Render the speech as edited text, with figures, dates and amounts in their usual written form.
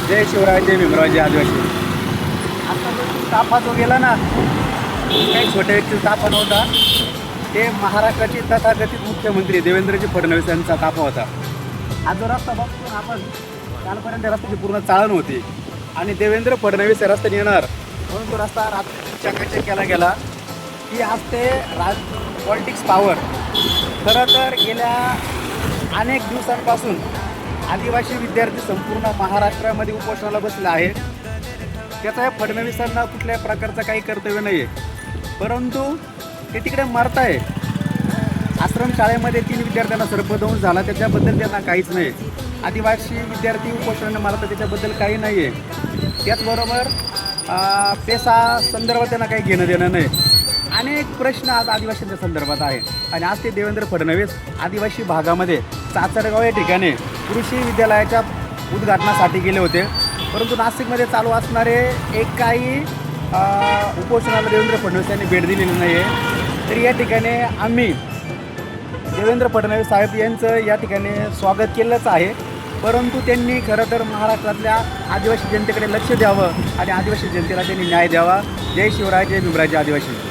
जय शिवराय, जय भीमराव, जय आदिवासी. आता जो ताफा जो गेला ना, काही छोट्या व्यक्तीचा ताफा नव्हता. ते महाराष्ट्राचे तथाकथित मुख्यमंत्री देवेंद्रजी फडणवीस यांचा ताफा होता. हा जो रस्ता बघतो आपण, कालपर्यंत रस्त्याची पूर्ण चाळण होती आणि देवेंद्र फडणवीस या रस्त्याने येणार म्हणून तो रस्ता चकाचक केला गेला. ही असते पॉलिटिक्स पॉवर. खरं तर गेल्या अनेक दिवसांपासून आदिवासी विद्यार्थी संपूर्ण महाराष्ट्रामध्ये उपोषणाला बसले आहेत. त्याचा या फडणवीसांना कुठल्याही प्रकारचं काही कर्तव्य नाही आहे, परंतु ते तिकडे मरत आहे. आश्रमशाळेमध्ये 3 विद्यार्थ्यांना सर्पदंश झाला, त्याच्याबद्दल त्यांना काहीच नाही. आदिवासी विद्यार्थी उपोषणाने मारतात, त्याच्याबद्दल काही नाही आहे. त्याचबरोबर पेसा संदर्भात त्यांना काही घेणं देणं नाही. अनेक प्रश्न आज आदिवासींच्या संदर्भात आहेत आणि आज ते देवेंद्र फडणवीस आदिवासी भागामध्ये चाचरगाव या ठिकाणी कृषी विद्यालयाच्या उद्घाटनासाठी गेले होते. परंतु नाशिकमध्ये चालू असणारे एक काही उपोषणाला देवेंद्र फडणवीस यांनी भेट दिलेली नाही आहे. तर या ठिकाणी आम्ही देवेंद्र फडणवीस साहेब यांचं या ठिकाणी स्वागत केलंच आहे, परंतु त्यांनी खरं तर महाराष्ट्रातल्या आदिवासी जनतेकडे लक्ष द्यावं आणि आदिवासी जनतेला त्यांनी न्याय द्यावा. जय शिवराय, जय भीमराव, जय आदिवासी.